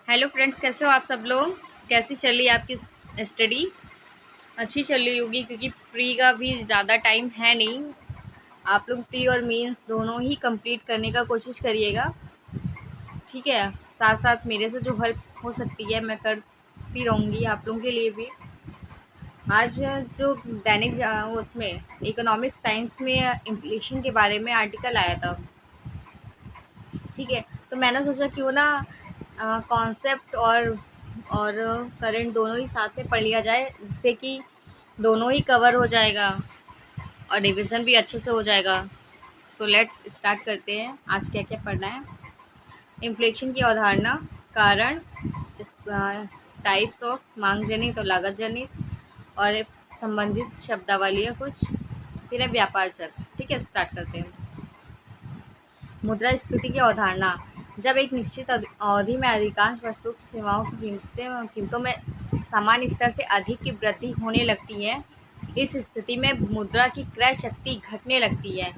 Hello friends, कैसे हो आप सब लोग। कैसी चल रही है आपकी स्टडी। अच्छी चल रही होगी क्योंकि प्री का भी ज़्यादा टाइम है नहीं। आप लोग प्री और मेंस दोनों ही कंप्लीट करने का कोशिश करिएगा, ठीक है। साथ साथ मेरे से जो हेल्प हो सकती है मैं करती रहूँगी आप लोगों के लिए भी। आज जो उसमें इकोनॉमिक्स टाइम्स में इन्फ्लेशन के बारे में आर्टिकल आया था, ठीक है। तो मैंने सोचा क्यों ना कॉन्सेप्ट और करंट दोनों ही साथ में पढ़ लिया जाए, जिससे कि दोनों ही कवर हो जाएगा और रिवीजन भी अच्छे से हो जाएगा। तो लेट स्टार्ट करते हैं आज क्या क्या पढ़ना है। इन्फ्लेशन की अवधारणा, कारण, टाइप्स ऑफ मांग जनित और लागत जनित और संबंधित शब्दावली है कुछ, फिर है व्यापार चक्र। ठीक है, स्टार्ट करते हैं। मुद्रास्फीति की अवधारणा, जब एक निश्चित अवधि में अधिकांश वस्तुओं की सेवाओं की कीमतों में समान स्तर से अधिक की वृद्धि होने लगती है, इस स्थिति में मुद्रा की क्रय शक्ति घटने लगती है।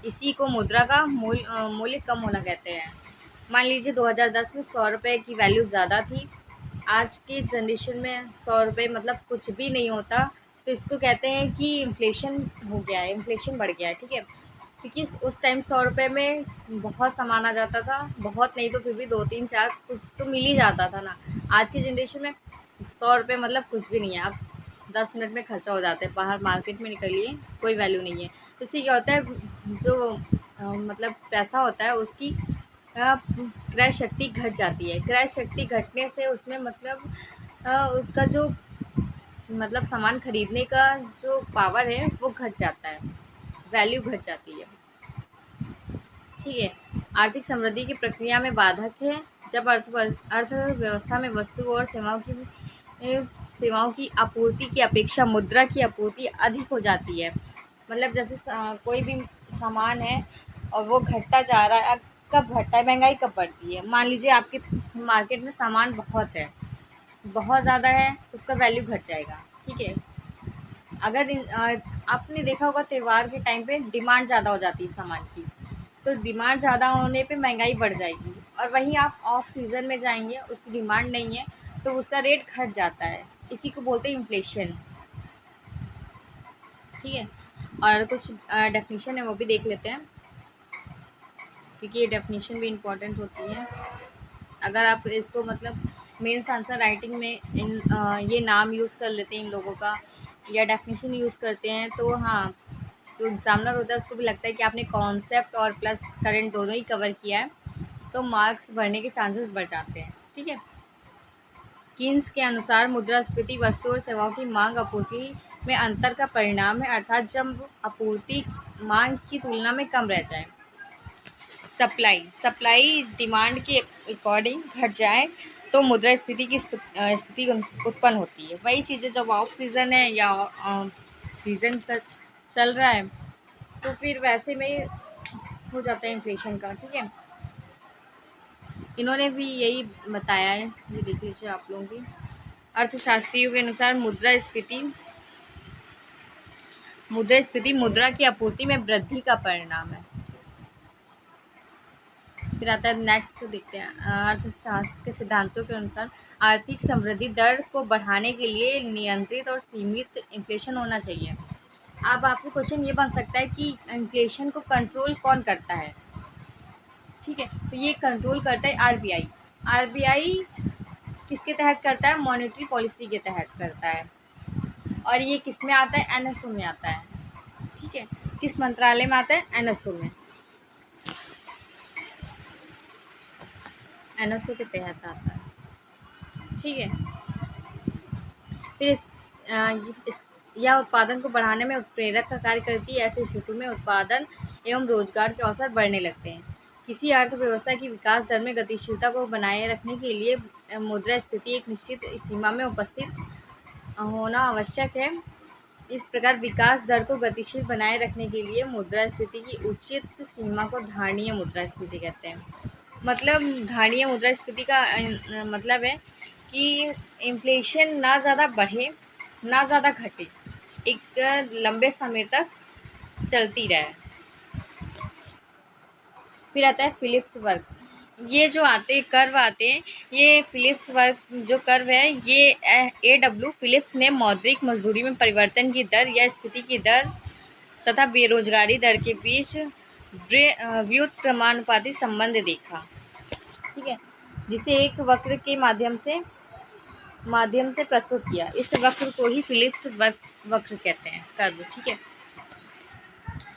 इसी को मुद्रा का मूल्य कम होना कहते हैं। मान लीजिए 2010 में 100 रुपये की वैल्यू ज़्यादा थी, आज की जनरेशन में 100 रुपये मतलब कुछ भी नहीं होता। तो इसको कहते हैं कि इन्फ्लेशन हो गया है, इन्फ्लेशन बढ़ गया है, ठीक है। क्योंकि उस टाइम 100 रुपये में बहुत सामान आ जाता था, बहुत नहीं तो फिर भी 2 3 4 कुछ तो मिल ही जाता था ना। आज की जनरेशन में 100 रुपये मतलब कुछ भी नहीं है। आप 10 मिनट में खर्चा हो जाता है, बाहर मार्केट में निकलिए कोई वैल्यू नहीं है। तो इससे क्या होता है, जो मतलब पैसा होता है उसकी क्रय शक्ति घट जाती है। क्रय शक्ति घटने से उसमें मतलब उसका जो मतलब सामान खरीदने का जो पावर है वो घट जाता है, वैल्यू घट जाती है, ठीक है। आर्थिक समृद्धि की प्रक्रिया में बाधक है, जब अर्थव्यवस्था में वस्तुओं और सेवाओं की आपूर्ति की अपेक्षा मुद्रा की आपूर्ति अधिक हो जाती है। मतलब जैसे कोई भी सामान है और वो घटता जा रहा है। कब घटता है, महंगाई कब बढ़ती है। मान लीजिए आपके मार्केट में सामान बहुत है, बहुत ज़्यादा है, उसका वैल्यू घट जाएगा, ठीक है। अगर आपने देखा होगा त्योहार के टाइम पे डिमांड ज़्यादा हो जाती है सामान की, तो डिमांड ज़्यादा होने पे महंगाई बढ़ जाएगी। और वहीं आप ऑफ सीज़न में जाएंगे, उसकी डिमांड नहीं है तो उसका रेट घट जाता है। इसी को बोलते हैं इन्फ्लेशन, ठीक है। और कुछ डेफिनेशन है वो भी देख लेते हैं, क्योंकि ये डेफिनेशन भी इम्पोर्टेंट होती है। अगर आप इसको मतलब मेंस आंसर राइटिंग में ये नाम यूज़ कर लेते हैं इन लोगों का, या डेफिनेशन यूज़ करते हैं, तो हाँ, जो एग्जामिनर होता है उसको भी लगता है कि आपने कॉन्सेप्ट और प्लस करंट दोनों ही कवर किया है, तो मार्क्स बढ़ने के चांसेस बढ़ जाते हैं, ठीक है। कीन्स के अनुसार मुद्रास्फीति वस्तु और सेवाओं की मांग आपूर्ति में अंतर का परिणाम है, अर्थात जब आपूर्ति मांग की तुलना में कम रह जाए। सप्लाई सप्लाई डिमांड के अकॉर्डिंग घट जाए तो मुद्रास्फीति की स्थिति उत्पन्न होती है। वही चीज़ें जब ऑफ सीज़न है या सीज़न चल रहा है तो फिर वैसे में हो जाता है इन्फ्लेशन का, ठीक है। इन्होंने भी यही बताया है, ये देख लीजिए आप लोगों की। अर्थशास्त्रियों के अनुसार मुद्रास्फीति मुद्रा की आपूर्ति में वृद्धि का परिणाम है। फिर आता है नेक्स्ट, देखते हैं। अर्थशास्त्र के सिद्धांतों के अनुसार आर्थिक समृद्धि दर को बढ़ाने के लिए नियंत्रित और सीमित इन्फ्लेशन होना चाहिए। अब आपको क्वेश्चन ये बन सकता है कि इन्फ्लेशन को कंट्रोल कौन करता है, ठीक है। तो ये कंट्रोल करता है आरबीआई। आरबीआई किसके तहत करता है, मॉनेटरी पॉलिसी के तहत करता है। और ये किस में आता है, एनएसओ में आता है, ठीक है। किस मंत्रालय में आता है, एनएसओ में, एनएसओ के तहत आता है, ठीक है। फिर यह उत्पादन को बढ़ाने में उत्प्रेरक का कार्य करती है। ऐसी स्थिति में उत्पादन एवं रोजगार के अवसर बढ़ने लगते हैं। किसी अर्थव्यवस्था की विकास दर में गतिशीलता को बनाए रखने के लिए मुद्रास्फीति एक निश्चित सीमा में उपस्थित होना आवश्यक है। इस प्रकार विकास दर को गतिशील बनाए रखने के लिए मुद्रास्फीति की उचित सीमा को धारणीय मुद्रास्फीति कहते हैं। मतलब धारणीय मुद्रास्फीति का मतलब है कि इन्फ्लेशन ना ज़्यादा बढ़े ना ज़्यादा घटे, एक लंबे समय तक चलती रहे। फिर आता है फिलिप्स वर्ग। ये जो आते कर्व आते हैं, ये फिलिप्स वर्ग जो कर्व है, ये AW फिलिप्स ने मौद्रिक मजदूरी में परिवर्तन की दर या स्थिति की दर तथा बेरोजगारी दर के बीच व्युत्क्रमानुपाती संबंध देखा। ठीक है, जिसे एक वक्र के माध्यम से प्रस्तुत किया। इस वक्र को ही फिलिप्स वक्र कहते हैं, कर्व। ठीक है,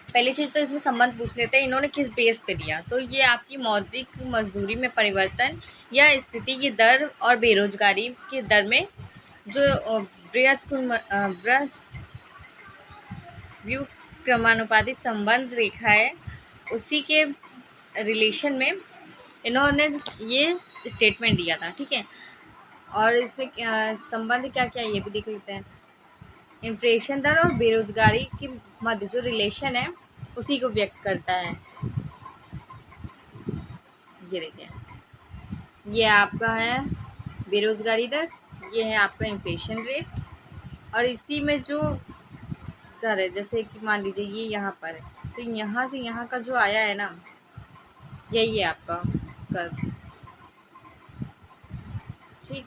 पहली चीज तो इसमें संबंध पूछ लेते हैं, इन्होंने किस बेस पे दिया। तो ये आपकी मौद्रिक मजदूरी में परिवर्तन या स्थिति की दर और बेरोजगारी की दर में जो व्युत्क्रमानुपाती संबंध रेखा है, उसी के रिलेशन में इन्होंने ये स्टेटमेंट दिया था। ठीक है, और इसमें संबंध क्या क्या है ये भी देख लेते हैं। इन्फ्लेशन दर और बेरोजगारी के मध्य जो रिलेशन है उसी को व्यक्त करता है। ये देखिए, ये आपका है बेरोजगारी दर, ये है आपका इन्फ्लेशन रेट, और इसी में जो दर है, जैसे कि मान लीजिए ये यहाँ पर है, तो यहाँ से यहाँ का जो आया है ना, यही है आपका कर्व। ठीक,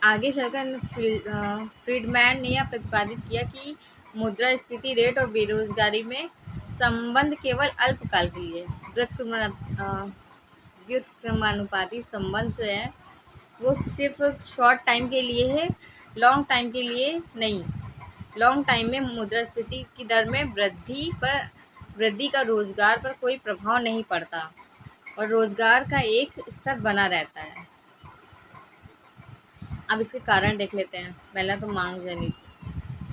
आगे चलकर फ्रीडमैन ने यह प्रतिपादित किया कि मुद्रास्फीति रेट और बेरोजगारी में संबंध केवल अल्पकाल के लिए। व्युत्क्रमानुपाती संबंध जो है वो सिर्फ शॉर्ट टाइम के लिए है, लॉन्ग टाइम के लिए नहीं। लॉन्ग टाइम में मुद्रास्फीति की दर में वृद्धि का रोजगार पर कोई प्रभाव नहीं पड़ता और रोजगार का एक स्तर बना रहता है। अब इसके कारण देख लेते हैं। पहला तो मांग जनित,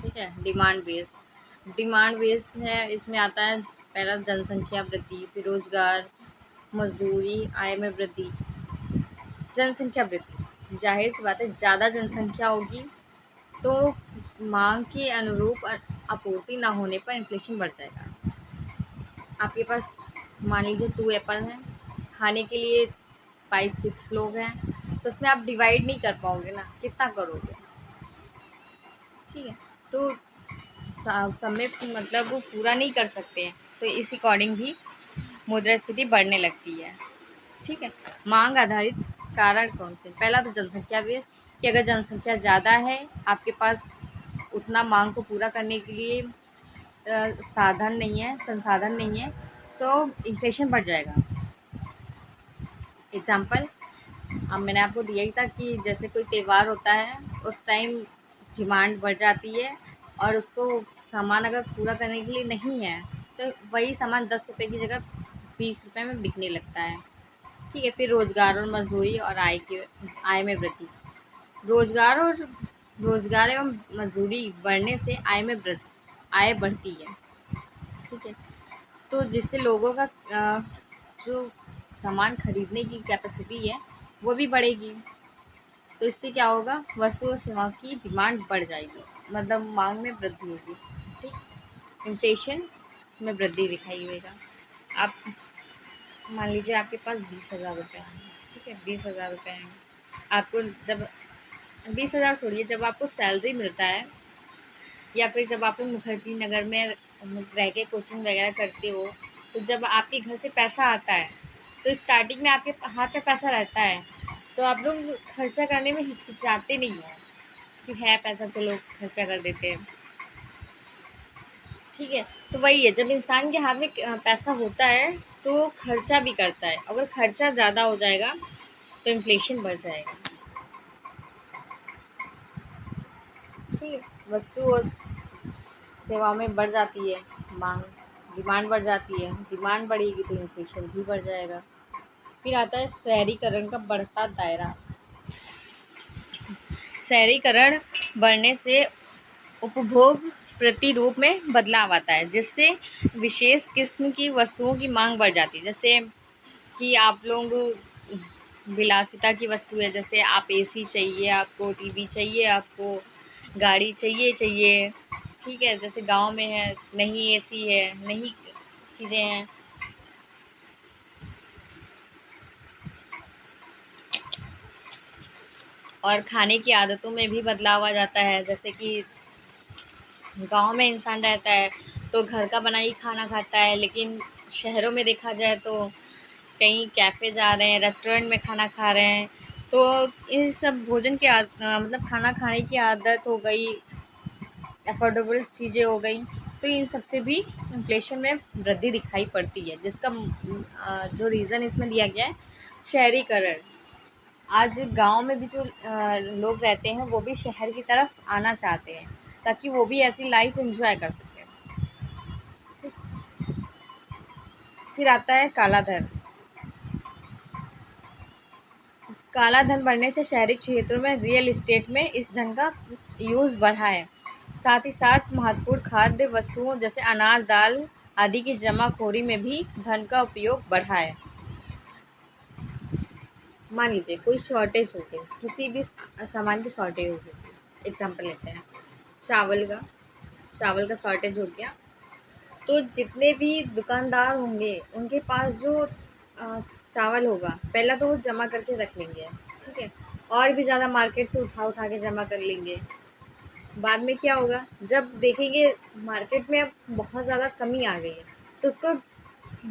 ठीक है, डिमांड बेस्ड है। इसमें आता है पहला जनसंख्या वृद्धि, फिर रोजगार, मजदूरी, आय में वृद्धि। जनसंख्या वृद्धि, जाहिर सी बात है, ज़्यादा जनसंख्या होगी तो मांग के अनुरूप आपूर्ति ना होने पर इन्फ्लेशन बढ़ जाएगा। आपके पास मान लीजिए 2 एप्पल हैं, खाने के लिए 5-6 लोग हैं, तो उसमें आप डिवाइड नहीं कर पाओगे ना, कितना करोगे। ठीक है, तो समय मतलब वो पूरा नहीं कर सकते हैं, तो इस अकॉर्डिंग भी मुद्रास्फीति बढ़ने लगती है। ठीक है, मांग आधारित कारण कौन से? पहला तो जनसंख्या बेस, कि अगर जनसंख्या ज़्यादा है, आपके पास उतना मांग को पूरा करने के लिए साधन नहीं है, संसाधन नहीं है, तो इन्फ्लेशन बढ़ जाएगा। एग्जाम्पल अब मैंने आपको दिया ही था कि जैसे कोई त्यौहार होता है, उस टाइम डिमांड बढ़ जाती है और उसको सामान अगर पूरा करने के लिए नहीं है, तो वही सामान 10 रुपये की जगह 20 रुपये में बिकने लगता है। ठीक है, फिर रोजगार और मजदूरी और आय में वृद्धि। रोजगार एवं मजदूरी बढ़ने से आय बढ़ती है। ठीक है, तो जिससे लोगों का जो सामान खरीदने की कैपेसिटी है वो भी बढ़ेगी, तो इससे क्या होगा, वस्तु और सेवा की डिमांड बढ़ जाएगी, मतलब मांग में वृद्धि होगी। ठीक, इन्फ्लेशन में वृद्धि दिखाई देगा। आप मान लीजिए आपके पास 20,000 रुपये हैं। ठीक है, 20,000 रुपये हैं, आपको जब 20,000 छोड़िए, जब आपको सैलरी मिलता है या फिर जब आप मुखर्जी नगर में रह के कोचिंग वगैरह करते हो, तो जब आपके घर से पैसा आता है, तो स्टार्टिंग में आपके हाथ में पैसा रहता है, तो आप लोग खर्चा करने में हिचकिचाते नहीं हो कि है पैसा, चलो खर्चा कर देते हैं। ठीक है, तो वही है, जब इंसान के हाथ में पैसा होता है तो खर्चा भी करता है। अगर खर्चा ज़्यादा हो जाएगा तो इन्फ्लेशन बढ़ जाएगा। ठीक है, वस्तु और सेवा में बढ़ जाती है मांग, डिमांड बढ़ जाती है, डिमांड बढ़ेगी तो इन्फ्लेशन भी बढ़ जाएगा। फिर आता है शहरीकरण का बढ़ता दायरा। शहरीकरण बढ़ने से उपभोग प्रतिरूप में बदलाव आता है, जिससे विशेष किस्म की वस्तुओं की मांग बढ़ जाती है। जैसे कि आप लोग विलासिता की वस्तु है, जैसे आप एसी चाहिए, आपको टीवी चाहिए, आपको गाड़ी चाहिए। ठीक है, जैसे गांव में है, नहीं एसी है, नहीं चीज़ें हैं। और खाने की आदतों में भी बदलाव आ जाता है। जैसे कि गांव में इंसान रहता है तो घर का बना ही खाना खाता है, लेकिन शहरों में देखा जाए तो कहीं कैफ़े जा रहे हैं, रेस्टोरेंट में खाना खा रहे हैं, तो इन सब भोजन की मतलब खाना खाने की आदत हो गई, अफोर्डेबल चीज़ें हो गई, तो इन सब से भी इन्फ्लेशन में वृद्धि दिखाई पड़ती है, जिसका जो रीज़न इसमें दिया गया है शहरीकरण। आज गाँव में भी जो लोग रहते हैं वो भी शहर की तरफ आना चाहते हैं, ताकि वो भी ऐसी लाइफ एंजॉय कर सकें। फिर आता है काला धन। काला धन बढ़ने से शहरी क्षेत्रों में रियल एस्टेट में इस धन का यूज़ बढ़ा है। साथ ही साथ महत्वपूर्ण खाद्य वस्तुओं जैसे अनाज, दाल आदि की जमाखोरी में भी धन का उपयोग बढ़ा है। मान लीजिए कोई शॉर्टेज हो गई, किसी भी सामान की शॉर्टेज हो गई, एग्जाम्पल लेते हैं चावल का शॉर्टेज हो गया, तो जितने भी दुकानदार होंगे उनके पास जो चावल होगा पहला तो वो जमा करके रख लेंगे, ठीक है, और भी ज़्यादा मार्केट से उठा उठा के जमा कर लेंगे। बाद में क्या होगा, जब देखेंगे मार्केट में अब बहुत ज़्यादा कमी आ गई है, तो उसको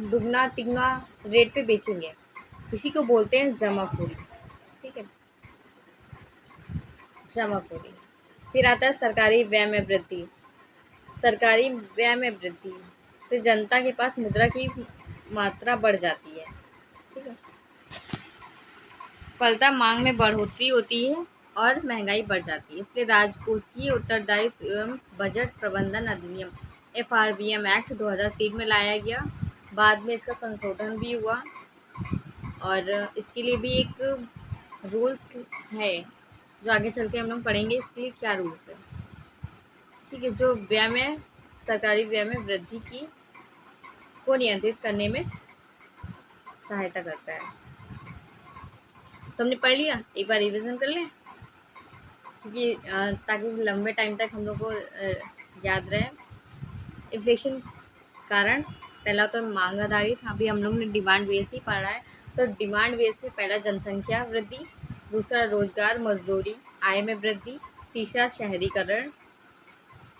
दुगना तिगना रेट पे बेचेंगे। इसी को बोलते हैं जमाखोरी, ठीक है, जमाखोरी। फिर आता है सरकारी व्यय में वृद्धि। सरकारी व्यय में वृद्धि से जनता के पास मुद्रा की मात्रा बढ़ जाती है, ठीक है, फलतः मांग में बढ़ोतरी होती है और महंगाई बढ़ जाती है। इसलिए राजकोषीय उत्तरदायित्व एवं बजट प्रबंधन अधिनियम FRBM एक्ट 2003 में लाया गया। बाद में इसका संशोधन भी हुआ और इसके लिए भी एक रूल्स है, जो आगे चल के हम लोग पढ़ेंगे इसके लिए क्या रूल्स है, ठीक है, जो व्यय में सरकारी व्यय में वृद्धि की को नियंत्रित करने में सहायता करता है। तो हमने पढ़ लिया, एक बार रिवीजन कर लें, क्योंकि ताकि लंबे टाइम तक हम लोग को याद रहे। इन्फ्लेशन कारण पहला तो मांग आधारित, अभी हम लोग ने डिमांड बेस ही पढ़ा है, तो डिमांड बेस में पहला जनसंख्या वृद्धि, दूसरा रोजगार मजदूरी आय में वृद्धि, तीसरा शहरीकरण,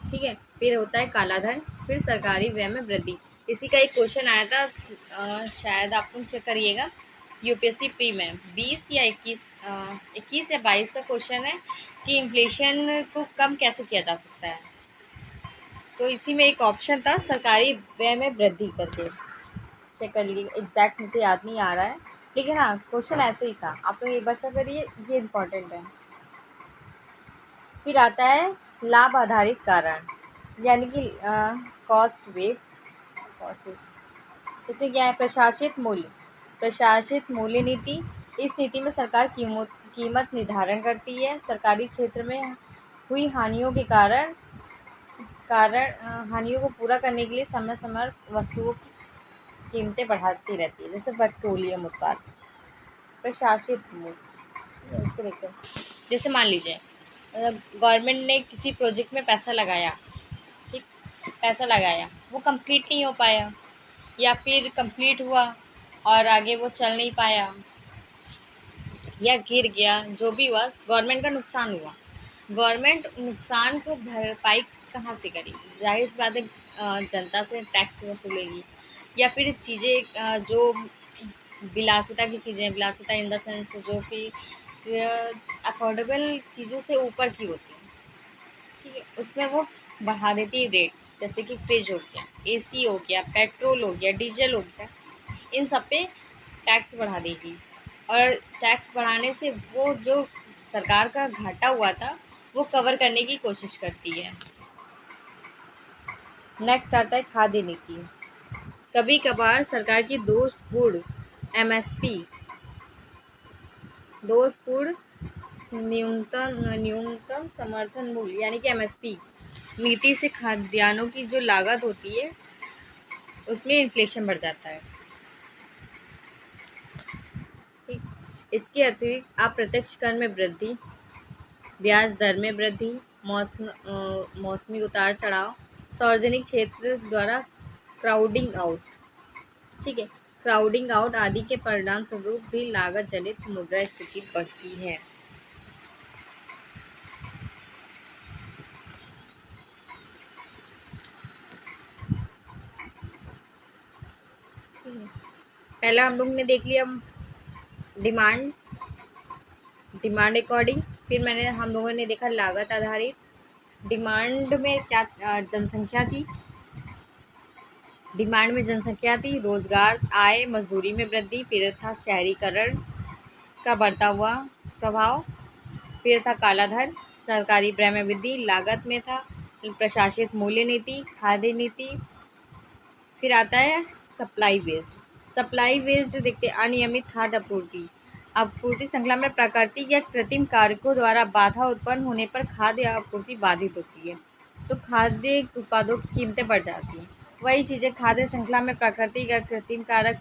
ठीक है, फिर होता है काला धन, फिर सरकारी व्यय में वृद्धि। इसी का एक क्वेश्चन आया था, शायद आप लोग चेक करिएगा, यूपीएससी प्री में 20 या 21 या 22 का क्वेश्चन है कि इन्फ्लेशन को कम कैसे किया जा सकता है। तो इसी में एक ऑप्शन था सरकारी व्यय में वृद्धि करके, चेक कर लीजिए, एग्जैक्ट मुझे याद नहीं आ रहा है, लेकिन हाँ क्वेश्चन ऐसे ही था, आप लोग ये बच्चा करिए, ये इम्पोर्टेंट है। फिर आता है लाभ आधारित कारण, यानी कि कॉस्ट बेस। इसमें क्या है, प्रशासित मूल्य नीति। इस नीति में सरकार कीमत निर्धारण करती है। सरकारी क्षेत्र में हुई हानियों के हानियों को पूरा करने के लिए समय समय वस्तुओं की कीमतें बढ़ाती रहती है, जैसे पेट्रोलियम उत्पाद। प्रशासित मूल्य, इसको देखते हैं, जैसे मान लीजिए गवर्नमेंट ने किसी प्रोजेक्ट में पैसा लगाया, ठीक, पैसा लगाया, वो कंप्लीट नहीं हो पाया या फिर कंप्लीट हुआ और आगे वो चल नहीं पाया या गिर गया, जो भी हुआ गवर्नमेंट का नुकसान हुआ। गवर्नमेंट नुकसान को भरपाई कहाँ से करेगी, जाहिर सी बात है जनता से टैक्स वसूलेगी, या फिर चीज़ें जो विलासिता की चीज़ें, विलासिता इन द सेंस जो कि अफोर्डेबल चीज़ों से ऊपर की होती हैं, ठीक है, उसमें वो बढ़ा देती है रेट, जैसे कि फ्रिज हो गया, एसी हो गया, पेट्रोल हो गया, डीजल हो गया, इन सब पे टैक्स बढ़ा देगी। और टैक्स बढ़ाने से वो जो सरकार का घाटा हुआ था वो कवर करने की कोशिश करती है। नेक्स्ट आता है खाद्य नीति। कभी कभार सरकार की दोषपूर्ण MSP, दोषपूर्ण न्यूनतम समर्थन मूल्य, यानी कि MSP नीति से खाद्यान्नों की जो लागत होती है उसमें इन्फ्लेशन बढ़ जाता है, ठीक। इसके अतिरिक्त अप्रत्यक्ष कर में वृद्धि, ब्याज दर में वृद्धि, मौसमी उतार चढ़ाव, सार्वजनिक क्षेत्र द्वारा क्राउडिंग आउट, ठीक है, क्राउडिंग आउट आदि के परिणाम स्वरूप भी लागत जनित मुद्रास्फीति बढ़ती है। पहला हम लोग ने देख लिया डिमांड डिमांड अकॉर्डिंग, फिर हम लोगों ने देखा लागत आधारित। डिमांड में क्या जनसंख्या थी, डिमांड में जनसंख्या थी, रोजगार, आय, मजदूरी में वृद्धि, फिर था शहरीकरण का बढ़ता हुआ प्रभाव, फिर था काला धन, सरकारी व्यय में वृद्धि, लागत में था प्रशासित मूल्य नीति, खाद्य नीति, फिर आता है सप्लाई बेस्ड। सप्लाई बेस्ड देखते अनियमित खाद्य आपूर्ति, आपूर्ति श्रृंखला में प्राकृतिक या कृत्रिम कारकों द्वारा बाधा उत्पन्न होने पर खाद्य आपूर्ति बाधित होती है, तो खाद्य उत्पादों की कीमतें बढ़ जाती हैं। वही चीज़ें खाद्य श्रृंखला में प्राकृतिक या कृत्रिम कारक,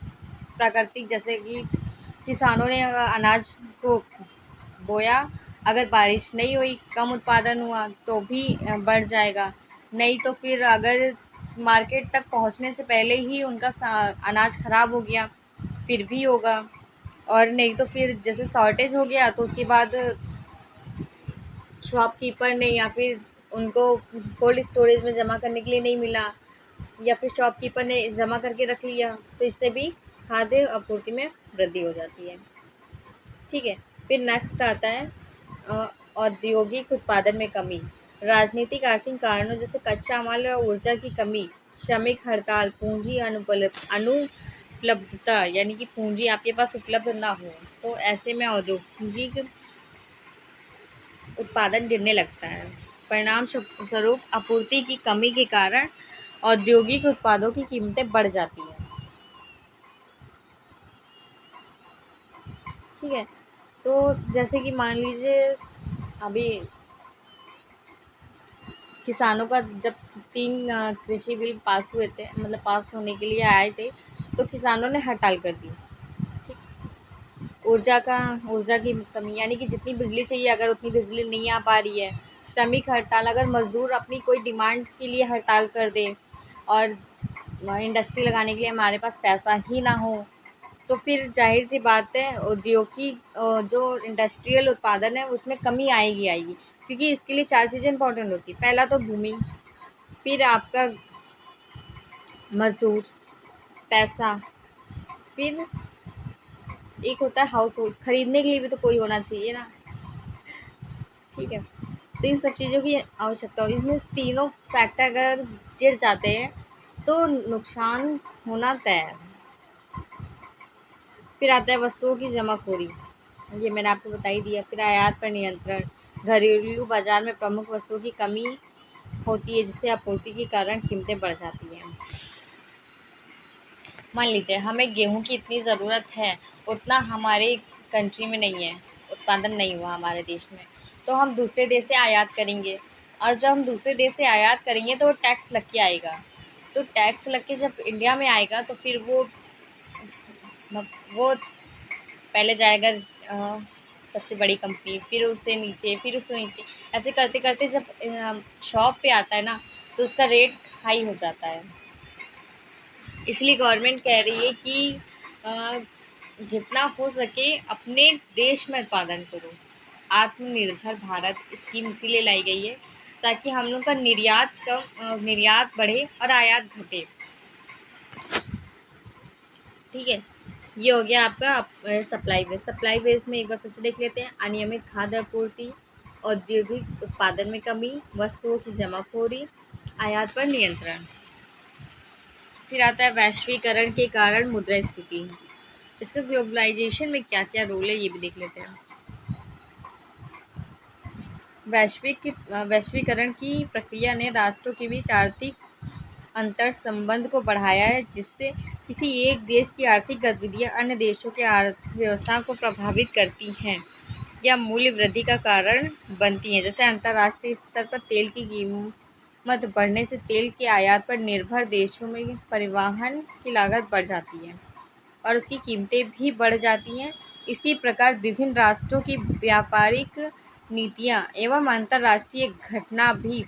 प्राकृतिक जैसे कि किसानों ने अनाज को बोया, अगर बारिश नहीं हुई, कम उत्पादन हुआ तो भी बढ़ जाएगा, नहीं तो फिर अगर मार्केट तक पहुंचने से पहले ही उनका अनाज खराब हो गया फिर भी होगा, और नहीं तो फिर जैसे शॉर्टेज हो गया तो उसके बाद शॉपकीपर ने या फिर उनको कोल्ड स्टोरेज में जमा करने के लिए नहीं मिला, या फिर शॉपकीपर ने जमा करके रख लिया, तो इससे भी खाद्य आपूर्ति में वृद्धि हो जाती है। ठीक है, फिर नेक्स्ट आता है औद्योगिक उत्पादन में कमी। राजनीतिक आर्थिक कारणों जैसे कच्चा माल और ऊर्जा की कमी, श्रमिक हड़ताल, पूंजी अनुपलब्धता यानी कि पूंजी आपके पास उपलब्ध ना हो, तो ऐसे में औद्योगिक उत्पादन गिरने लगता है। परिणाम स्वरूप आपूर्ति की कमी के कारण औद्योगिक उत्पादों की कीमतें बढ़ जाती हैं। ठीक है, तो जैसे कि मान लीजिए अभी किसानों का जब 3 कृषि बिल पास हुए थे, मतलब पास होने के लिए आए थे, तो किसानों ने हड़ताल कर दी। ठीक, ऊर्जा की कमी यानी कि जितनी बिजली चाहिए अगर उतनी बिजली नहीं आ पा रही है। श्रमिक हड़ताल, अगर मजदूर अपनी कोई डिमांड के लिए हड़ताल कर दे और इंडस्ट्री लगाने के लिए हमारे पास पैसा ही ना हो, तो फिर जाहिर सी बात है उद्योग की जो इंडस्ट्रियल उत्पादन है उसमें कमी आएगी, क्योंकि इसके लिए 4 चीज़ें इंपॉर्टेंट होती है। पहला तो भूमि, फिर आपका मजदूर, पैसा, फिर एक होता है हाउस होल्ड, खरीदने के लिए भी तो कोई होना चाहिए ना। ठीक है, तो इन सब चीज़ों की आवश्यकता होती है। इसमें तीनों फैक्टर अगर गिर जाते हैं तो नुकसान होना तय है। फिर आता है वस्तुओं की जमाखोरी, ये मैंने आपको बता ही दिया। फिर आयात पर नियंत्रण, घरेलू बाजार में प्रमुख वस्तुओं की कमी होती है जिससे आपूर्ति के कारण कीमतें बढ़ जाती हैं। मान लीजिए हमें गेहूं की इतनी ज़रूरत है, उतना हमारे कंट्री में नहीं है, उत्पादन नहीं हुआ हमारे देश में, तो हम दूसरे देश से आयात करेंगे, और जब हम दूसरे देश से आयात करेंगे तो टैक्स लग के आएगा, तो टैक्स लग के जब इंडिया में आएगा तो फिर वो पहले जाएगा सबसे बड़ी कंपनी, फिर उससे नीचे, फिर उससे नीचे, ऐसे करते करते जब शॉप पे आता है ना तो उसका रेट हाई हो जाता है। इसलिए गवर्नमेंट कह रही है कि जितना हो सके अपने देश में उत्पादन करो। आत्मनिर्भर भारत स्कीम इसीलिए लाई गई है ताकि हम लोग का निर्यात बढ़े और आयात घटे। ठीक है, ये हो गया आपका सप्लाई बेस। सप्लाई बेस में एक बार फिर से देख लेते हैं। अनियमित खाद्य आपूर्ति, औद्योगिक उत्पादन में कमी, वस्तुओं की जमाखोरी, आयात पर नियंत्रण। फिर आता है वैश्वीकरण के कारण मुद्रास्फीति। इसका ग्लोबलाइजेशन में क्या क्या रोल है ये भी देख लेते हैं। वैश्वीकरण की प्रक्रिया ने राष्ट्रों के बीच आर्थिक अंतर संबंध को बढ़ाया है, जिससे किसी एक देश की आर्थिक गतिविधियां अन्य देशों की अर्थव्यवस्था को प्रभावित करती हैं या मूल्य वृद्धि का कारण बनती हैं। जैसे अंतर्राष्ट्रीय स्तर पर तेल की कीमत बढ़ने से तेल के आयात पर निर्भर देशों में परिवहन की लागत बढ़ जाती है और उसकी कीमतें भी बढ़ जाती हैं। इसी प्रकार विभिन्न राष्ट्रों की व्यापारिक नीतियां एवं अंतर्राष्ट्रीय घटना भी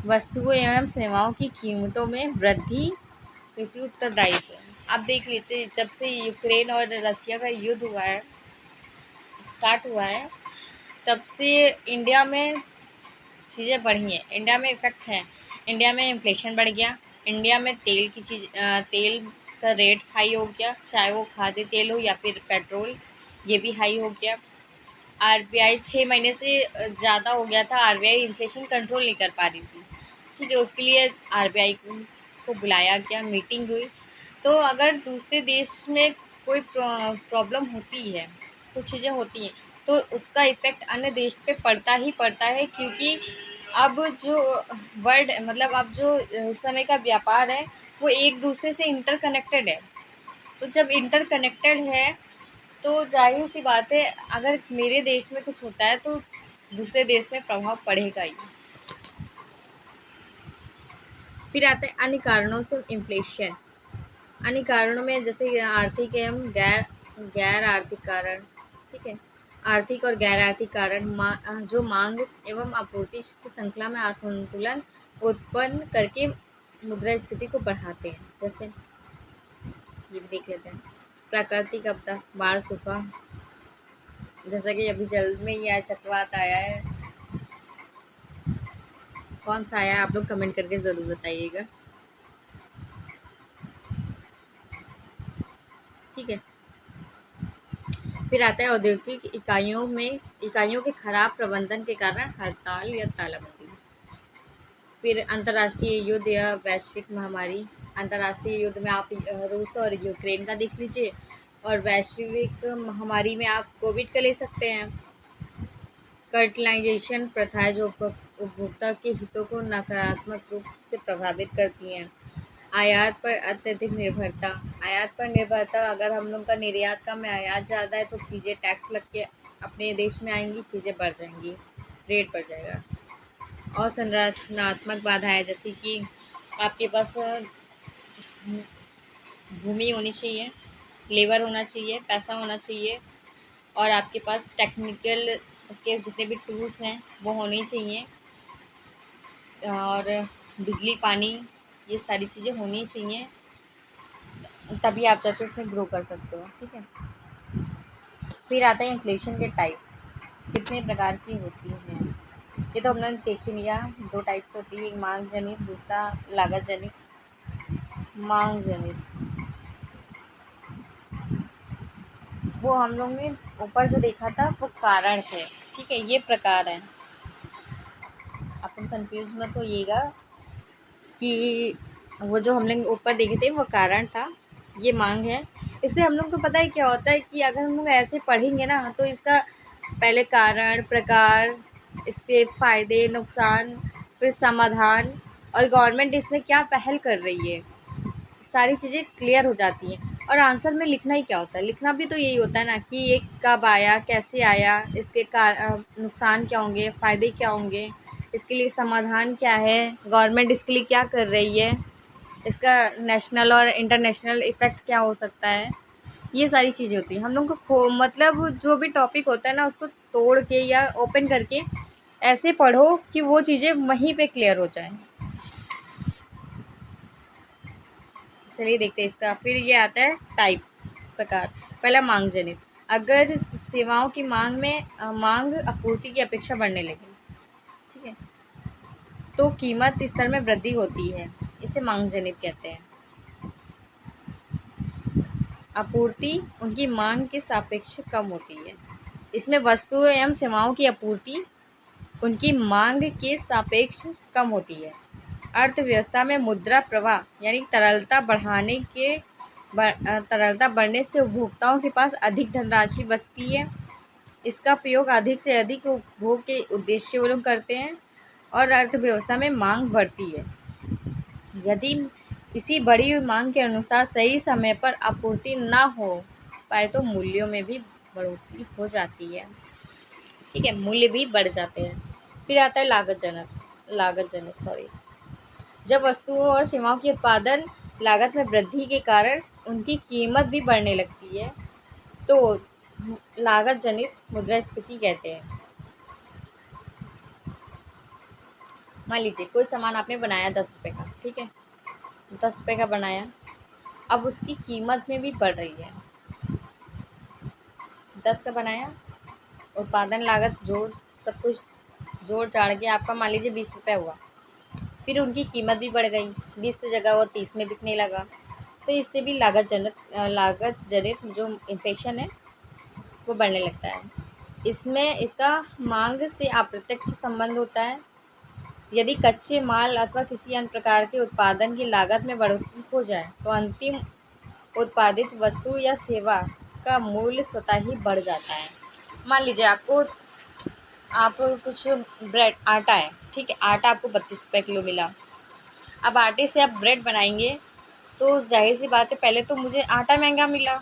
वस्तुओं एवं सेवाओं की कीमतों में वृद्धि के उत्तरदायी है। आप देख लीजिए, जब से यूक्रेन और रशिया का युद्ध स्टार्ट हुआ है, तब से इंडिया में चीज़ें बढ़ी हैं, इंडिया में इफेक्ट है। इंडिया में इन्फ्लेशन बढ़ गया, इंडिया में तेल उसका रेट हाई हो गया, चाहे वो खाद्य तेल हो या फिर पेट्रोल, ये भी हाई हो गया। आरबीआई 6 महीने से ज़्यादा हो गया था, आरबीआई इन्फ्लेशन कंट्रोल नहीं कर पा रही थी। ठीक है, उसके लिए आरबीआई को बुलाया गया, मीटिंग हुई। तो अगर दूसरे देश में कोई प्रॉब्लम होती है, कुछ चीज़ें होती हैं, तो उसका इफ़ेक्ट अन्य देश पे पड़ता ही पड़ता है, क्योंकि अब जो वर्ल्ड मतलब अब जो इस समय का व्यापार है, वो एक दूसरे से इंटरकनेक्टेड है। तो जब इंटरकनेक्टेड है, तो ज़ाहिर-सी बात है, अगर मेरे देश में कुछ होता है, तो दूसरे देश में प्रभाव पड़ेगा ही। फिर आता है अन्य कारणों से इन्फ्लेशन। अन्य कारणों में जैसे आर्थिक एवं गैर आर्थिक कारण। ठीक है, आर्थिक और गैर आर्थिक कारण जो मांग एवं आपूर्ति की श्रृंखला में असंतुलन उत्पन्न करके मुद्रास्फीति को बढ़ाते हैं। जैसे ये भी देख लेते हैं, प्राकृतिक आपदा, बाढ़, सूखा, जैसा कि अभी जल्द में ही चक्रवात आया है। कौन सा आया है, आप लोग कमेंट करके ज़रूर बताइएगा। ठीक है, फिर आता है औद्योगिक इकाइयों के खराब प्रबंधन के कारण हड़ताल या तालाबंदी। फिर अंतर्राष्ट्रीय युद्ध या वैश्विक महामारी। अंतर्राष्ट्रीय युद्ध में आप रूस और यूक्रेन का देख लीजिए, और वैश्विक महामारी में आप कोविड का ले सकते हैं। कर्टलाइजेशन प्रथाएं जो उपभोक्ता के हितों को नकारात्मक रूप से प्रभावित करती हैं। आयात पर अत्यधिक निर्भरता। आयात पर निर्भरता, अगर हम लोग का निर्यात कम है, आयात ज़्यादा है, तो चीज़ें टैक्स लग के अपने देश में आएंगी, चीज़ें बढ़ जाएंगी, रेट बढ़ जाएगा। और संरचनात्मक बाधाएं, जैसे कि आपके पास भूमि होनी चाहिए, लेबर होना चाहिए, पैसा होना चाहिए, और आपके पास टेक्निकल के जितने भी टूल्स हैं वो होने चाहिए, और बिजली, पानी, ये सारी चीज़ें होनी चाहिए, तभी आप जाके इसमें ग्रो कर सकते हो। ठीक है, फिर आता है इन्फ्लेशन के टाइप, कितने प्रकार की होती हैं। ये तो हमने देख ही लिया, 2 टाइप होती है, एक मांग जनित, दूसरा लागत जनित। मांग जनित वो हम लोग ने ऊपर जो देखा था वो कारण थे। ठीक है, ये प्रकार है, अपन कंफ्यूज मत होइएगा कि वो जो हम लोग ऊपर देखे थे वो कारण था, ये मांग है। इससे हम लोग को पता है क्या होता है कि अगर हम लोग ऐसे पढ़ेंगे ना, तो इसका पहले कारण, प्रकार, इसके फायदे, नुकसान, फिर समाधान, और गवर्नमेंट इसमें क्या पहल कर रही है, सारी चीज़ें क्लियर हो जाती हैं। और आंसर में लिखना ही क्या होता है, लिखना भी तो यही होता है ना, कि ये कब आया, कैसे आया, इसके नुकसान क्या होंगे, फ़ायदे क्या होंगे, इसके लिए समाधान क्या है, गवर्नमेंट इसके लिए क्या कर रही है, इसका नेशनल और इंटरनेशनल इफ़ेक्ट क्या हो सकता है। ये सारी चीज़ें होती हैं। हम लोग को मतलब जो भी टॉपिक होता है ना, उसको तोड़ के या ओपन करके ऐसे पढ़ो कि वो चीज़ें वहीं पे क्लियर हो जाएँ। चलिए देखते हैं इसका। फिर ये आता है टाइप, प्रकार। पहला मांग जनित, अगर सेवाओं की मांग आपूर्ति की अपेक्षा बढ़ने लगे, ठीक है, तो कीमत स्तर में वृद्धि होती है, इसे मांग जनित कहते हैं। आपूर्ति उनकी मांग के सापेक्ष कम होती है, इसमें वस्तुओं एवं सेवाओं की आपूर्ति उनकी मांग के सापेक्ष कम होती है। अर्थव्यवस्था में मुद्रा प्रवाह यानी तरलता बढ़ने से उपभोक्ताओं के पास अधिक धनराशि बचती है। इसका प्रयोग अधिक से अधिक उपभोग के उद्देश्य वो लोग करते हैं, और अर्थव्यवस्था में मांग बढ़ती है। यदि इसी बढ़ी हुई मांग के अनुसार सही समय पर आपूर्ति न हो पाए, तो मूल्यों में भी बढ़ोतरी हो जाती है। ठीक है, मूल्य भी बढ़ जाते हैं। फिर आता है लागत जनित सॉरी, जब वस्तुओं और सेवाओं की उत्पादन लागत में वृद्धि के कारण उनकी कीमत भी बढ़ने लगती है, तो लागत जनित मुद्रास्फीति कहते हैं। मान लीजिए कोई सामान आपने बनाया 10 रुपये का, ठीक है, 10 रुपये का बनाया, अब उसकी कीमत में भी बढ़ रही है। 10 का बनाया, उत्पादन लागत जोड़, सब कुछ जोड़ चाड़ के आपका मान लीजिए 20 रुपये हुआ। फिर उनकी कीमत भी बढ़ गई, 20 की जगह वो 30 में बिकने लगा। तो इससे भी लागत जनित जो इन्फ्लेशन है वो बढ़ने लगता है। इसमें इसका मांग से अप्रत्यक्ष संबंध होता है। यदि कच्चे माल अथवा किसी अन्य प्रकार के उत्पादन की लागत में बढ़ोतरी हो जाए तो अंतिम उत्पादित वस्तु या सेवा का मूल्य स्वतः ही बढ़ जाता है। मान लीजिए आप कुछ ब्रेड आटा है, ठीक है, आटा आपको 32 रुपये किलो मिला। अब आटे से आप ब्रेड बनाएंगे तो जाहिर सी बात है, पहले तो मुझे आटा महंगा मिला,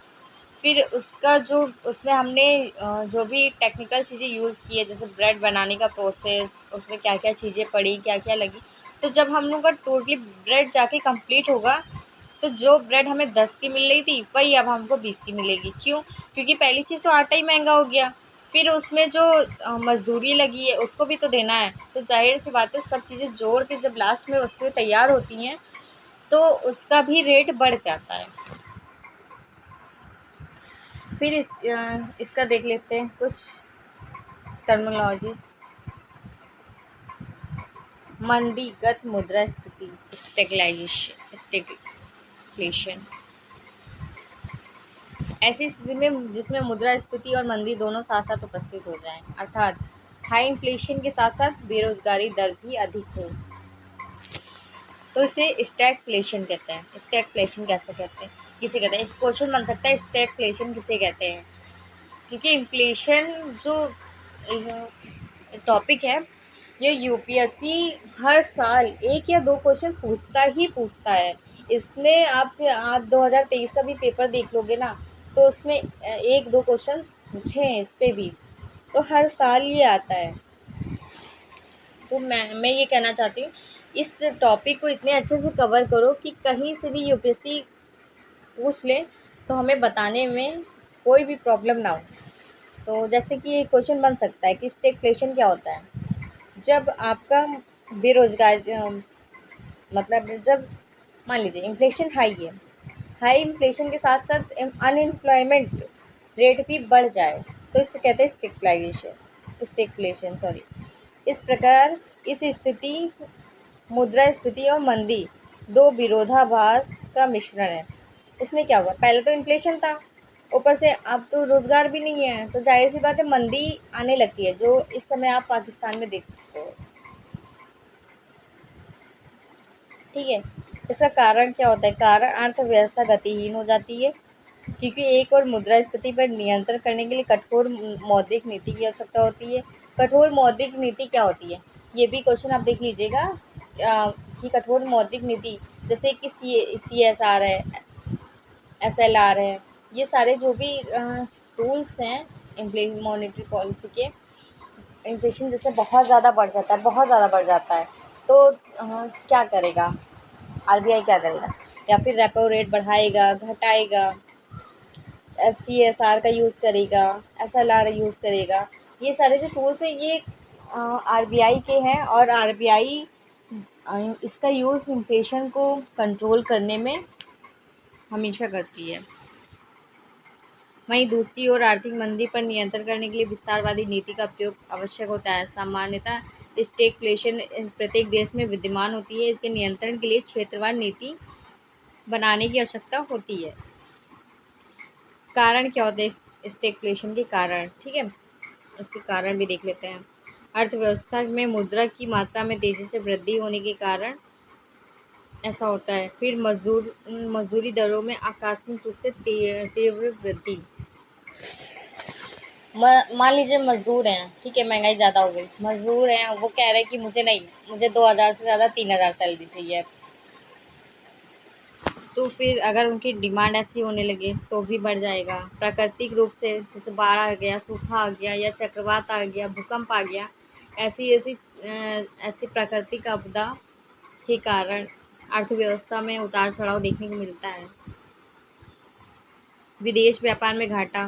फिर उसका जो उसमें हमने जो भी टेक्निकल चीज़ें यूज़ की है, जैसे ब्रेड बनाने का प्रोसेस, उसमें क्या क्या चीज़ें पड़ी, क्या क्या लगी, तो जब हम लोग का टोटली ब्रेड जाके कंप्लीट होगा तो जो ब्रेड हमें 10 की मिल रही थी वही अब हमको 20 की मिलेगी। क्यों? क्योंकि पहली चीज़ तो आटा ही महंगा हो गया, फिर उसमें जो मजदूरी लगी है उसको भी तो देना है। तो जाहिर सी बात है, सब चीज़ें जोड़ के जब लास्ट में वस्तुएं तैयार होती हैं तो उसका भी रेट बढ़ जाता है। फिर इसका देख लेते हैं कुछ टर्मिनोलॉजी। मंदीगत मुद्रास्फीति, स्टैग्फ्लेशन, ऐसी स्थिति में जिसमें मुद्रास्फीति और मंदी दोनों साथ साथ उपस्थित हो जाएं, अर्थात हाई इन्फ्लेशन के साथ साथ बेरोजगारी दर भी अधिक हो, तो इसे स्टैगफ्लेशन कहते हैं। स्टैगफ्लेशन कैसे कहते हैं, किसे कहते हैं, इस क्वेश्चन बन सकता है स्टैगफ्लेशन किसे कहते हैं। क्योंकि इन्फ्लेशन जो टॉपिक है, ये यूपीएससी हर साल एक या दो क्वेश्चन पूछता है। इसमें आप 2023 का भी पेपर देख लोगे ना, तो उसमें एक दो क्वेश्चन पूछे हैं इस पे भी, तो हर साल ये आता है। तो मैं ये कहना चाहती हूँ, इस टॉपिक को इतने अच्छे से कवर करो कि कहीं से भी यूपीएससी पूछ ले तो हमें बताने में कोई भी प्रॉब्लम ना हो। तो जैसे कि एक क्वेश्चन बन सकता है कि स्टैगफ्लेशन क्या होता है। जब आपका बेरोजगार मतलब जब मान लीजिए इन्फ्लेशन हाई है, हाई इन्फ्लेशन के साथ साथ अनएम्प्लॉयमेंट रेट भी बढ़ जाए तो इसे कहते हैं स्टैगफ्लेशन सॉरी। इस प्रकार इस स्थिति मुद्रास्फीति और मंदी दो विरोधाभास का मिश्रण है। इसमें क्या हुआ, पहले तो इन्फ्लेशन था, ऊपर से अब तो रोजगार भी नहीं है, तो जाहिर सी बात है मंदी आने लगती है, जो इस समय आप पाकिस्तान में देख सकते हो। ठीक है, इसका कारण क्या होता है, कारण अर्थव्यवस्था गतिहीन हो जाती है, क्योंकि एक और मुद्रास्फीति पर नियंत्रण करने के लिए कठोर मौद्रिक नीति की आवश्यकता होती है। कठोर मौद्रिक नीति क्या होती है, ये भी क्वेश्चन आप देख लीजिएगा कि कठोर मौद्रिक नीति जैसे कि CSR है, SLR है, ये सारे जो भी टूल्स हैं मॉनेटरी पॉलिसी के, इन्फ्लेशन जैसे बहुत ज़्यादा बढ़ जाता है, बहुत ज़्यादा बढ़ जाता है, तो क्या करेगा RBI, क्या करेगा, या फिर रेपो रेट बढ़ाएगा, घटाएगा, CSR का यूज़ करेगा, SLR यूज़ करेगा। ये सारे जो टूल्स हैं ये RBI के हैं, और RBI इसका यूज़ इन्फ्लेशन को कंट्रोल करने में हमेशा करती है। वहीं दूसरी ओर आर्थिक मंदी पर नियंत्रण करने के लिए विस्तारवादी नीति का प्रयोग आवश्यक होता है। सामान्यतः स्टैगफ्लेशन प्रत्येक देश में विद्यमान होती है। इसके नियंत्रण के लिए क्षेत्रवार नीति बनाने की आवश्यकता होती है। कारण क्या होते हैं स्टैगफ्लेशन के कारण, ठीक है, उसके कारण भी देख लेते हैं। अर्थव्यवस्था में मुद्रा की मात्रा में तेजी से वृद्धि होने के कारण ऐसा होता है। फिर मजदूरी दरों में आकस्मिक रूप से तीव्र वृद्धि। मान लीजिए मजदूर हैं, ठीक है, महंगाई ज़्यादा हो गई, मजदूर हैं, वो कह रहे हैं कि मुझे 2000 से ज़्यादा 3000 सैलरी चाहिए। तो फिर अगर उनकी डिमांड ऐसी होने लगे तो भी बढ़ जाएगा। प्राकृतिक रूप से जैसे बाढ़ आ गया, सूखा आ गया, या चक्रवात आ गया, भूकंप आ गया, ऐसी प्राकृतिक आपदा के कारण अर्थव्यवस्था में उतार चढ़ाव देखने को मिलता है। विदेश व्यापार में घाटा।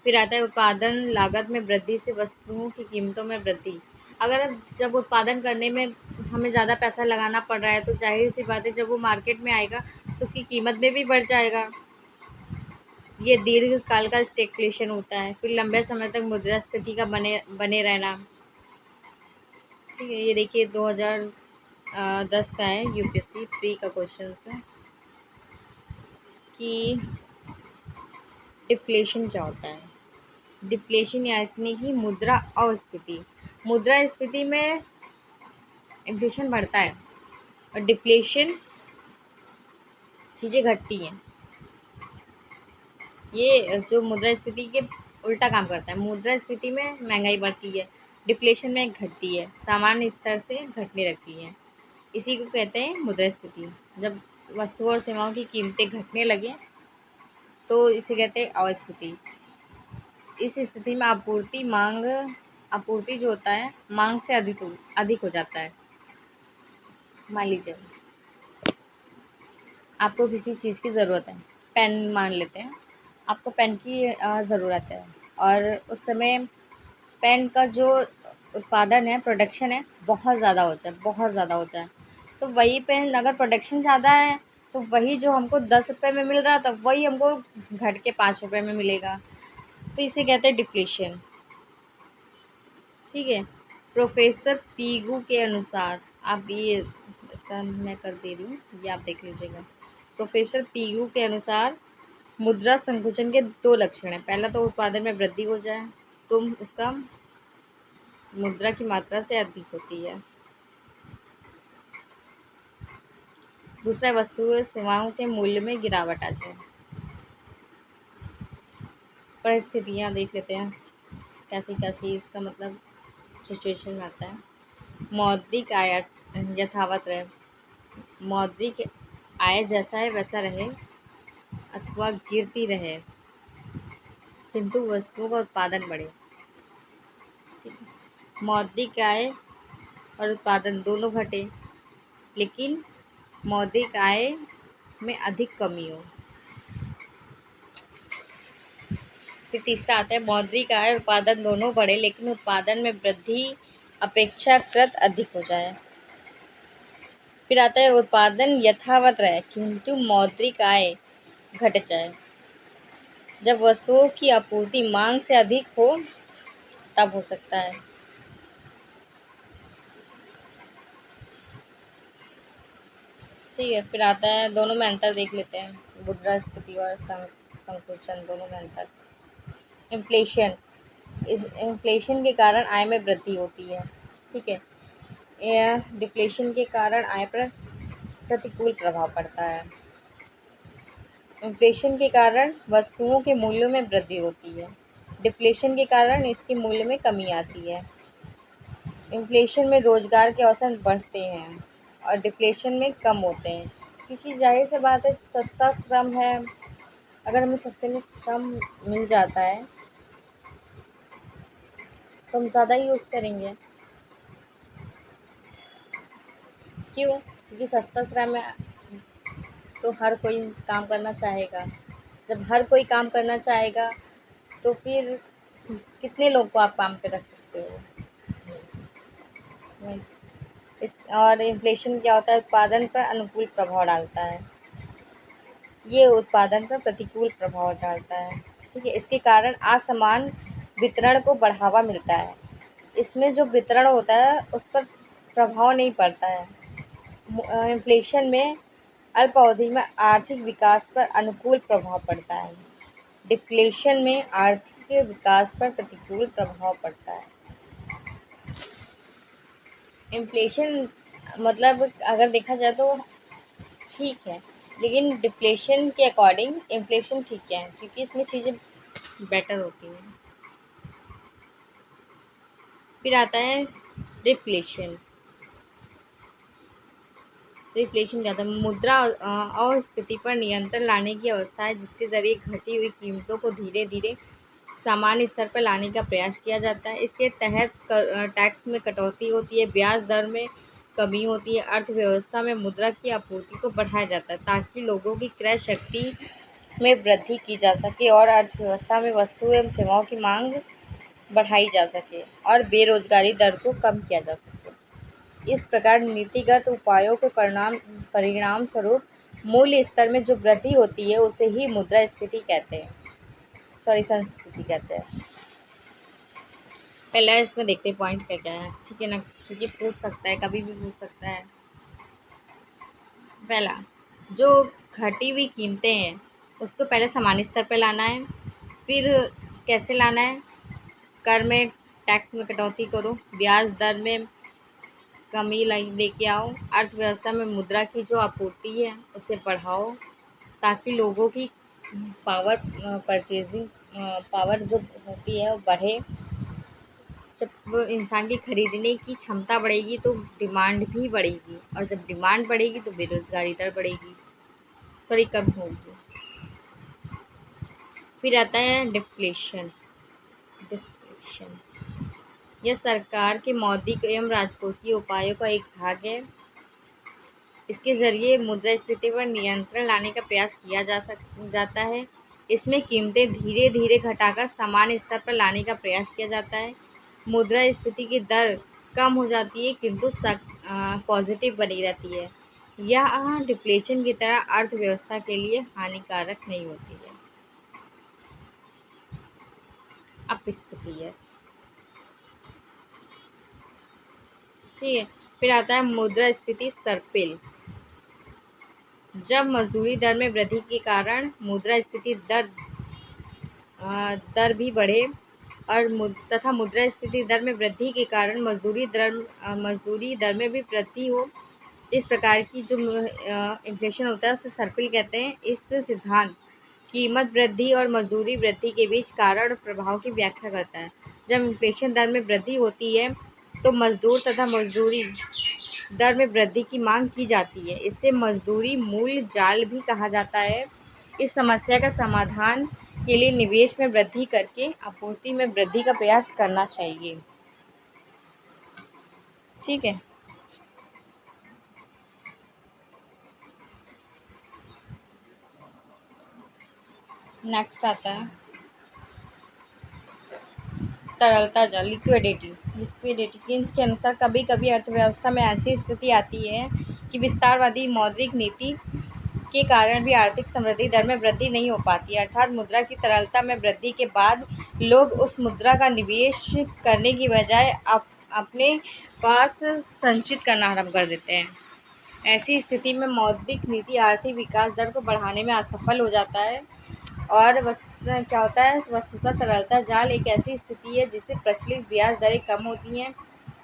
फिर आता है उत्पादन लागत में वृद्धि से वस्तुओं की कीमतों में वृद्धि। अगर जब उत्पादन करने में हमें ज़्यादा पैसा लगाना पड़ रहा है तो जाहिर सी बात है जब वो मार्केट में आएगा तो उसकी कीमत में भी बढ़ जाएगा। ये दीर्घकाल का स्टैगफ्लेशन होता है। फिर लंबे समय तक मुद्रास्फीति का बने रहना। ठीक है, ये देखिए 10 का है, यूपीएससी प्री का क्वेश्चन है कि डिफ्लेशन क्या होता है। डिफ्लेशन यानी कि मुद्रा अस्फीति। मुद्रा स्फीति में इन्फ्लेशन बढ़ता है और डिफ्लेशन चीज़ें घटती हैं। ये जो मुद्रास्फीति के उल्टा काम करता है। मुद्रास्फीति में महंगाई बढ़ती है, डिफ्लेशन में घटती है, सामान्य स्तर से घटने लगती है। इसी को कहते हैं मुद्रास्फीति। जब वस्तुओं और सेवाओं की कीमतें घटने लगे तो इसे कहते हैं अस्फीति। इस स्थिति में आपूर्ति जो होता है मांग से अधिक हो जाता है। मान लीजिए आपको किसी चीज़ की ज़रूरत है, पेन मान लेते हैं, आपको पेन की ज़रूरत है और उस समय पेन का जो उत्पादन है, प्रोडक्शन है, बहुत ज़्यादा हो जाए, तो वही पेन अगर प्रोडक्शन ज़्यादा है तो वही जो हमको 10 रुपये में मिल रहा था वही हमको घट के 5 रुपये में मिलेगा। तो इसे कहते हैं डिप्लेशन। ठीक है। प्रोफेसर पीगू के अनुसार, आप ये इसका मैं कर दे रही हूँ, ये आप देख लीजिएगा। प्रोफेसर पीगू के अनुसार मुद्रा संकुचन के 2 लक्षण हैं। पहला तो उत्पादन में वृद्धि हो जाए, तो उसका मुद्रा की मात्रा से अधिक होती है। दूसरा, वस्तुओं सेवाओं के मूल्य में गिरावट आ जाए। परिस्थितियाँ देख लेते हैं कैसी कैसी इसका मतलब सिचुएशन में आता है। मौद्रिक आय यथावत रहे, मौद्रिक आय जैसा है वैसा रहे अथवा गिरती रहे किंतु वस्तुओं का उत्पादन बढ़े। मौद्रिक आय और उत्पादन दोनों घटे लेकिन मौद्रिक आय में अधिक कमी हो। फिर तीसरा आता है मौद्रिक आय और उत्पादन दोनों बढ़े लेकिन उत्पादन में वृद्धि अपेक्षाकृत अधिक हो जाए। फिर आता है उत्पादन यथावत रहे किंतु मौद्रिक आय घट जाए। जब वस्तुओं की आपूर्ति मांग से अधिक हो तब हो सकता है। ठीक है। फिर आता है, दोनों में अंतर देख लेते हैं, मुद्रास्फीति और संकुचन, दोनों में अंतर। इन्फ्लेशन, इन्फ्लेशन के कारण आय में वृद्धि होती है। ठीक है। यह डिप्लेशन के कारण आय पर प्रतिकूल प्रभाव पड़ता है। इन्फ्लेशन के कारण वस्तुओं के मूल्यों में वृद्धि होती है, डिप्लेशन के कारण इसके मूल्य में कमी आती है। इन्फ्लेशन में रोजगार के अवसर बढ़ते हैं और डिप्लेशन में कम होते हैं, क्योंकि जाहिर सी बात है सस्ता श्रम है, अगर हमें सस्ते में श्रम मिल जाता है तो हम ज़्यादा यूज़ करेंगे। क्यों? क्योंकि सस्ता श्रम है तो हर कोई काम करना चाहेगा। जब हर कोई काम करना चाहेगा तो फिर कितने लोग को आप काम पे रख सकते हो। और इन्फ्लेशन क्या होता है, उत्पादन पर अनुकूल प्रभाव डालता है, ये उत्पादन पर प्रतिकूल प्रभाव डालता है। ठीक है। इसके कारण असमान वितरण को बढ़ावा मिलता है। इसमें जो वितरण होता है उस पर प्रभाव नहीं पड़ता है। इन्फ्लेशन में अल्प अवधि में आर्थिक विकास पर अनुकूल प्रभाव पड़ता है, डिफ्लेशन में आर्थिक विकास पर प्रतिकूल प्रभाव पड़ता है। इन्फ्लेशन मतलब अगर देखा जाए तो ठीक है, लेकिन डिप्लेशन के अकॉर्डिंग इन्फ्लेशन ठीक है क्योंकि इसमें चीज़ें बेटर होती हैं। फिर आता है रिफ्लेशन। रिफ्लेशन क्या था? मुद्रा अस्फीति पर नियंत्रण लाने की अवस्था है जिसके जरिए घटी हुई कीमतों को धीरे धीरे सामान्य स्तर पर लाने का प्रयास किया जाता है। इसके तहत टैक्स में कटौती होती है, ब्याज दर में कमी होती है, अर्थव्यवस्था में मुद्रा की आपूर्ति को बढ़ाया जाता है ताकि लोगों की क्रय शक्ति में वृद्धि की जा सके और अर्थव्यवस्था में वस्तु एवं सेवाओं की मांग बढ़ाई जा सके और बेरोजगारी दर को कम किया जा सके। इस प्रकार नीतिगत उपायों के परिणाम स्वरूप मूल्य स्तर में जो वृद्धि होती है उसे ही मुद्रास्फीति कहते हैं, संस्कृति कहते हैं। पहले इसमें देखते हैं पॉइंट क्या क्या है। ठीक है ना, क्योंकि पूछ सकता है, कभी भी पूछ सकता है। पहला, जो घटी हुई कीमतें हैं उसको पहले सामान्य स्तर पे लाना है। फिर कैसे लाना है? कर में, टैक्स में कटौती करो, ब्याज दर में कमी लेके आओ, अर्थव्यवस्था में मुद्रा की जो आपूर्ति है उसे बढ़ाओ, ताकि लोगों की पावर परचेजिंग पावर जो होती है वो बढ़े। जब वो इंसान की खरीदने की क्षमता बढ़ेगी तो डिमांड भी बढ़ेगी, और जब डिमांड बढ़ेगी तो बेरोजगारी दर बढ़ेगी, सॉरी कम होगी। फिर आता है डिफ्लेशन। डिफ्लेशन यह सरकार के मौद्रिक एवं राजकोषीय उपायों का एक भाग है। इसके जरिए मुद्रास्फीति पर नियंत्रण लाने का प्रयास किया जाता है। इसमें कीमतें धीरे धीरे घटाकर सामान्य स्तर पर लाने का प्रयास किया जाता है। मुद्रास्फीति की दर कम हो जाती है किंतु पॉजिटिव बनी रहती है। यह डिफ्लेशन की तरह अर्थव्यवस्था के लिए हानिकारक नहीं होती है। अपस्फीति है, ठीक है। फिर आता है मुद्रास्फीति सर्पिल। जब मजदूरी दर में वृद्धि के कारण मुद्रास्फीति दर भी बढ़े और तथा मुद्रास्फीति दर में वृद्धि के कारण मजदूरी दर में भी वृद्धि हो, इस प्रकार की जो इन्फ्लेशन होता है उसे सर्पिल कहते हैं। इस सिद्धांत कीमत वृद्धि और मजदूरी वृद्धि के बीच कारण और प्रभाव की व्याख्या करता है। जब इन्फ्लेशन दर में वृद्धि होती है तो मजदूर तथा मजदूरी दर में वृद्धि की मांग की जाती है। इसे मजदूरी मूल्य जाल भी कहा जाता है। इस समस्या का समाधान के लिए निवेश में वृद्धि करके आपूर्ति में वृद्धि का प्रयास करना चाहिए, ठीक है। नेक्स्ट आता है तरलता जाल, लिक्विडिटी। के अनुसार कभी कभी अर्थव्यवस्था में ऐसी स्थिति आती है कि विस्तारवादी मौद्रिक नीति के कारण भी आर्थिक समृद्धि दर में वृद्धि नहीं हो पाती, अर्थात मुद्रा की तरलता में वृद्धि के बाद लोग उस मुद्रा का निवेश करने की बजाय अपने पास संचित करना आरंभ कर देते हैं। ऐसी स्थिति में मौद्रिक नीति आर्थिक विकास दर को बढ़ाने में असफल हो जाता है। और क्या होता है, वस्तुतः तरलता जाल एक ऐसी स्थिति है जिससे प्रचलित ब्याज दरें कम होती हैं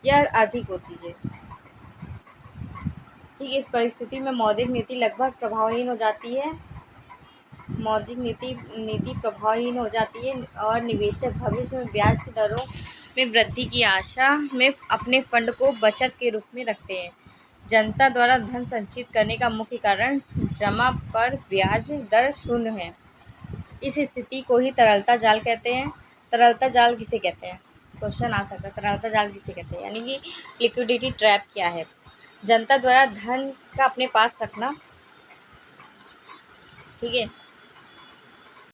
या अधिक होती है। ठीक, इस परिस्थिति में मौद्रिक नीति लगभग प्रभावहीन हो जाती है। मौद्रिक नीति प्रभावहीन हो जाती है और निवेशक भविष्य में ब्याज की दरों में वृद्धि की आशा में अपने फंड को बचत के रूप में रखते हैं। जनता द्वारा धन संचित करने का मुख्य कारण जमा पर ब्याज दर शून्य है। इस स्थिति को ही तरलता जाल कहते हैं। तरलता जाल किसे कहते हैं? क्वेश्चन आ सकता है, तरलता जाल किसे कहते हैं, यानी कि लिक्विडिटी ट्रैप क्या है? जनता द्वारा धन का अपने पास रखना, ठीक है।